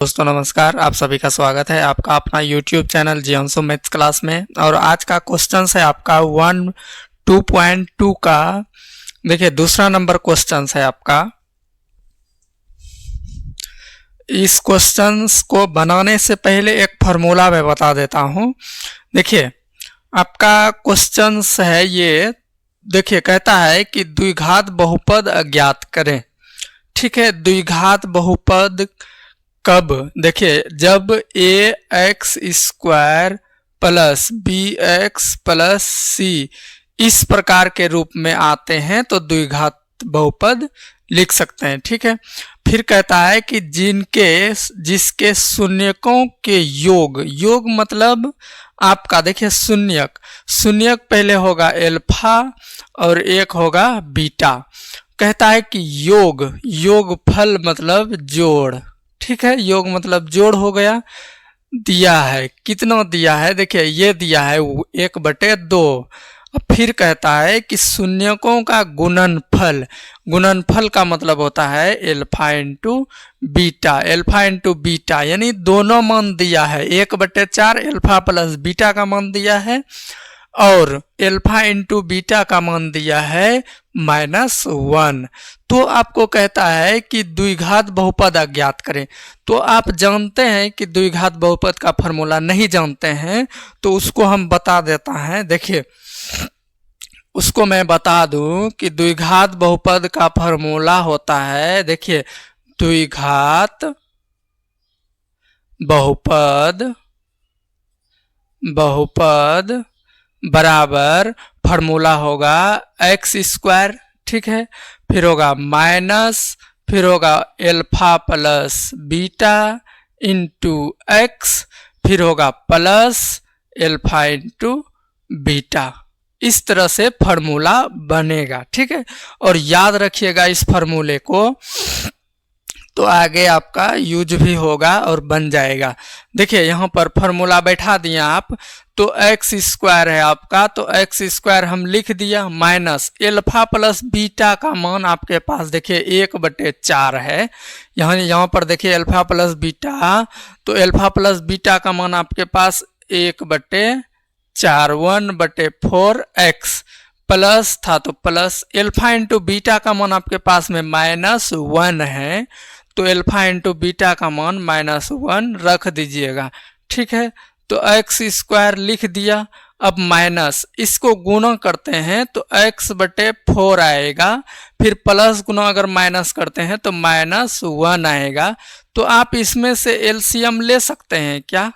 दोस्तों नमस्कार, आप सभी का स्वागत है आपका अपना YouTube चैनल जियांशु मैथ्स क्लास में। और आज का क्वेश्चन है आपका 1.2.2 का। देखिए दूसरा नंबर क्वेश्चन है आपका। इस क्वेश्चन को बनाने से पहले एक फार्मूला मैं बता देता हूं। देखिए आपका क्वेश्चन है ये, देखिए कहता है कि द्विघात बहुपद अज्ञात करें। ठीक है, द्विघात बहुपद कब? देखिए जब a x square plus b x plus c इस प्रकार के रूप में आते हैं तो द्विघात बहुपद लिख सकते हैं। ठीक है, फिर कहता है कि जिसके शून्यकों के योग मतलब आपका देखिए शून्यक पहले होगा अल्फा और एक होगा बीटा। कहता है कि योगफल मतलब जोड़। ठीक है, योग मतलब जोड़ हो गया। दिया है, कितना दिया है? देखिए ये दिया है 1/2। अब फिर कहता है कि शून्यकों का गुणनफल का मतलब होता है अल्फा इंटू बीटा, यानी दोनों मान दिया है। 1/4 अल्फा प्लस बीटा का मान दिया है और अल्फा इंटू बीटा का मान दिया है -1। तो आपको कहता है कि द्विघात बहुपद अज्ञात करें। तो आप जानते हैं कि द्विघात बहुपद का फॉर्मूला नहीं जानते हैं तो उसको हम बता देता है। देखिए उसको मैं बता दूं कि द्विघात बहुपद का फॉर्मूला होता है, देखिए द्विघात बहुपद बराबर फॉर्मूला होगा एक्स स्क्वायर। ठीक है, फिर होगा माइनस, फिर होगा alpha plus beta into x, फिर होगा प्लस अल्फा इंटू बीटा। इस तरह से फॉर्मूला बनेगा। ठीक है, और याद रखिएगा इस फॉर्मूले को, तो आगे आपका यूज भी होगा और बन जाएगा। देखिए यहाँ पर फॉर्मूला बैठा दिया आप, तो एक्स स्क्वायर है आपका, तो एक्स स्क्वायर हम लिख दिया माइनस अल्फा प्लस बीटा का मान आपके पास देखिए 1/4 है। यहाँ पर देखिए अल्फा प्लस बीटा, तो अल्फा प्लस बीटा का मान आपके पास 1/4 1/4 एक्स प्लस था, तो प्लस अल्फा इंटू बीटा का मान आपके पास में -1 है, तो अल्फा इंटू बीटा का मान -1 रख दीजिएगा। ठीक है, तो एक्स स्क्वायर लिख दिया। अब माइनस, इसको गुणा करते हैं तो x/4 आएगा, फिर प्लस गुणा अगर माइनस करते हैं तो -1 आएगा। तो आप इसमें से एलसीएम ले सकते हैं क्या?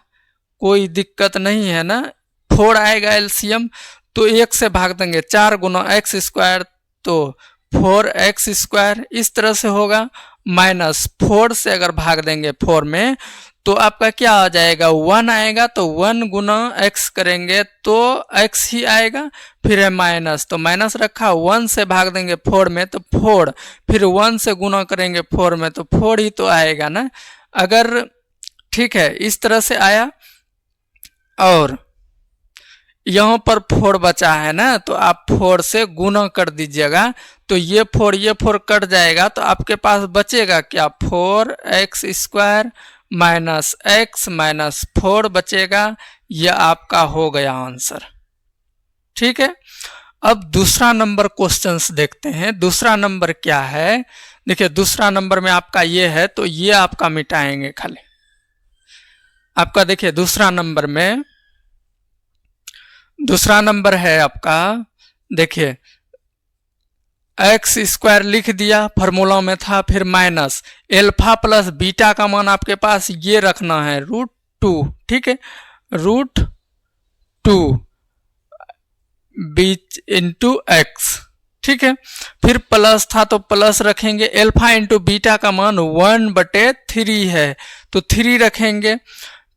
कोई दिक्कत नहीं है ना। 4 आएगा एलसीएम, तो 1 से भाग देंगे, 4 गुना एक्स स्क्वायर तो 4x स्क्वायर, इस तरह से होगा। -4 से अगर भाग देंगे 4 में तो आपका क्या आ जाएगा? 1 आएगा, तो 1 गुना x करेंगे तो x ही आएगा, फिर है माइनस, तो माइनस रखा, 1 से भाग देंगे 4 में तो 4, फिर 1 से गुना करेंगे 4 में तो 4 ही तो आएगा ना। अगर ठीक है इस तरह से आया, और यहाँ पर 4 बचा है ना, तो आप 4 से गुना कर दीजिएगा, तो ये 4 कट जाएगा, तो आपके पास बचेगा क्या? 4x square minus x minus 4 बचेगा। यह आपका हो गया आंसर। ठीक है, अब दूसरा नंबर क्वेश्चंस देखते हैं। दूसरा नंबर क्या है? देखिए दूसरा नंबर में आपका ये है, तो ये आपका मिटाएंगे खाली। आपका देखिए दूसरा नंबर है आपका, देखिए एक्स स्क्वायर लिख दिया, फार्मूला में था, फिर माइनस अल्फा प्लस बीटा का मान आपके पास ये रखना है √2। ठीक है, √2 बीच इंटू एक्स। ठीक है, फिर प्लस था तो प्लस रखेंगे, अल्फा इंटू बीटा का मान 1/3 है तो 3 रखेंगे।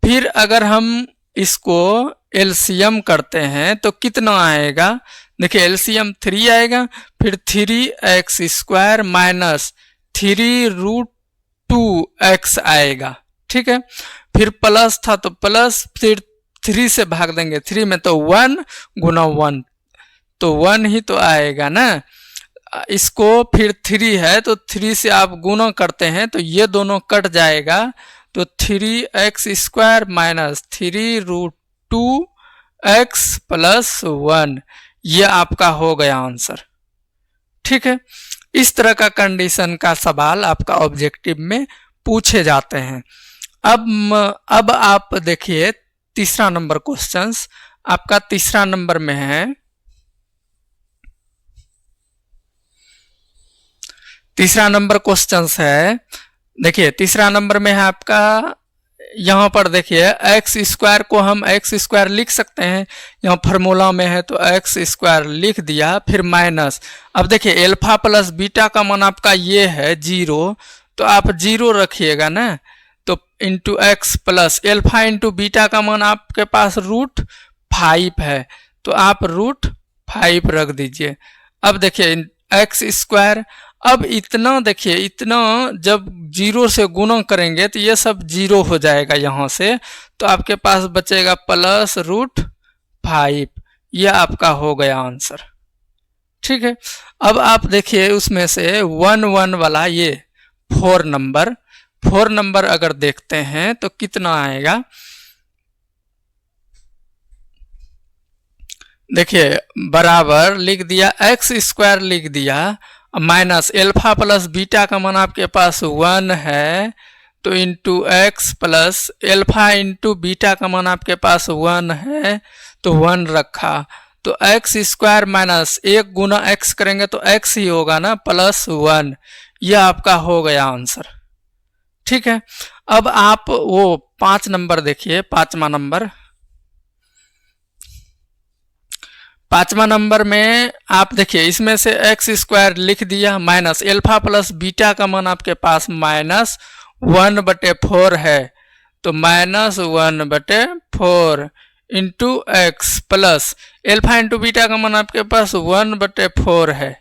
फिर अगर हम इसको एलसीएम करते हैं तो कितना आएगा? देखिए एलसीएम 3 आएगा, फिर 3x स्क्वायर माइनस 3√2x आएगा। ठीक है, फिर प्लस था तो प्लस, फिर 3 से भाग देंगे 3 में तो 1 गुना 1, तो 1 ही तो आएगा ना। इसको फिर 3 है तो 3 से आप गुना करते हैं तो ये दोनों कट जाएगा, तो 3x² माइनस 3√2x प्लस 1, ये आपका हो गया आंसर। ठीक है, इस तरह का कंडीशन का सवाल आपका ऑब्जेक्टिव में पूछे जाते हैं। अब आप देखिए तीसरा नंबर क्वेश्चंस आपका तीसरा नंबर में है। तीसरा नंबर क्वेश्चंस है, देखिए तीसरा नंबर में है आपका, यहाँ पर देखिए x² को हम x² लिख सकते हैं, यहाँ फार्मूला में है तो x² लिख दिया, फिर माइनस। अब देखिए एल्फा प्लस बीटा का मान आपका ये है 0, तो आप 0 रखिएगा ना, तो into x plus alpha into beta का मान आपके पास √5 है, तो आप √5 रख दीजिए। अब देखिए x², अब इतना देखिए, इतना जब 0 से गुणा करेंगे तो ये सब 0 हो जाएगा यहाँ से, तो आपके पास बचेगा प्लस √5, यह आपका हो गया आंसर। ठीक है, अब आप देखिए उसमें से 1 वाला ये 4 नंबर अगर देखते हैं तो कितना आएगा, देखिए बराबर लिख दिया, x² लिख दिया, माइनस एल्फा प्लस बीटा का मान आपके पास 1 है, तो into x plus alpha into beta का मान आपके पास 1 है, तो 1 रखा, तो x² माइनस 1 गुना x करेंगे तो x ही होगा ना, प्लस 1, यह आपका हो गया आंसर। ठीक है, अब आप वो 5 नंबर देखिए, पांचवा नंबर में आप देखिए इसमें से x² लिख दिया, माइनस एल्फा प्लस बीटा का मान आपके पास -1/4 है, तो -1/4 into x plus alpha into beta का मान आपके पास 1/4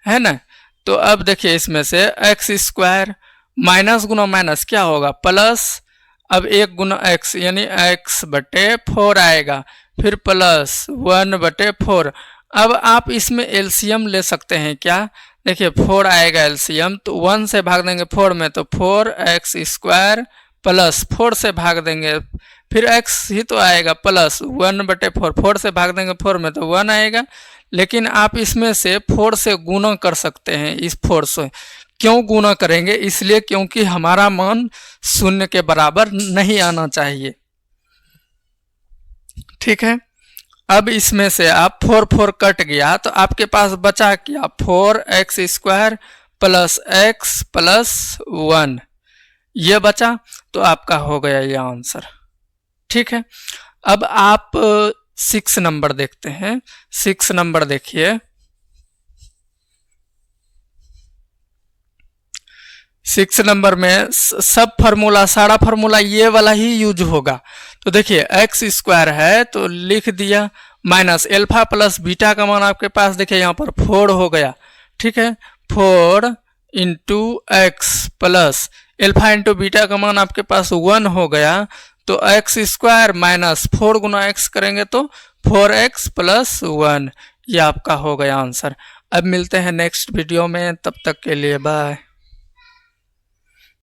है ना। तो अब देखिए इसमें से x² माइनस गुना माइनस क्या होगा, प्लस, अब 1 गुना x यानी x/4 आएगा, फिर प्लस 1/4। अब आप इसमें एलसीएम ले सकते हैं क्या, देखिए 4 आएगा एलसीएम, तो 1 से भाग देंगे 4 में तो 4x² प्लस 4 से भाग देंगे फिर x ही तो आएगा प्लस 1/4, 4 से भाग देंगे 4 में तो 1 आएगा। लेकिन आप इसमें से 4 से गुना कर सकते हैं, इस 4 से क्यों गुना करेंगे, इसलिए क्योंकि हमारा मान 0 के बराबर नहीं आना चाहिए। ठीक है, अब इसमें से आप 4 कट गया तो आपके पास बचा क्या, 4x² प्लस x प्लस 1, ये बचा, तो आपका हो गया ये आंसर। ठीक है, अब आप 6 नंबर देखते हैं। 6 नंबर देखिए, 6 नंबर में सब फार्मूला, सारा फार्मूला ये वाला ही यूज होगा। तो देखिए x² है तो लिख दिया, माइनस एल्फा प्लस बीटा का मान आपके पास देखिए यहाँ पर 4 हो गया। ठीक है, 4 into x plus alpha into beta का मान आपके पास 1 हो गया, तो x² माइनस 4 गुना x करेंगे तो 4x प्लस 1, ये आपका हो गया आंसर। अब मिलते हैं नेक्स्ट वीडियो में, तब तक के लिए बाय।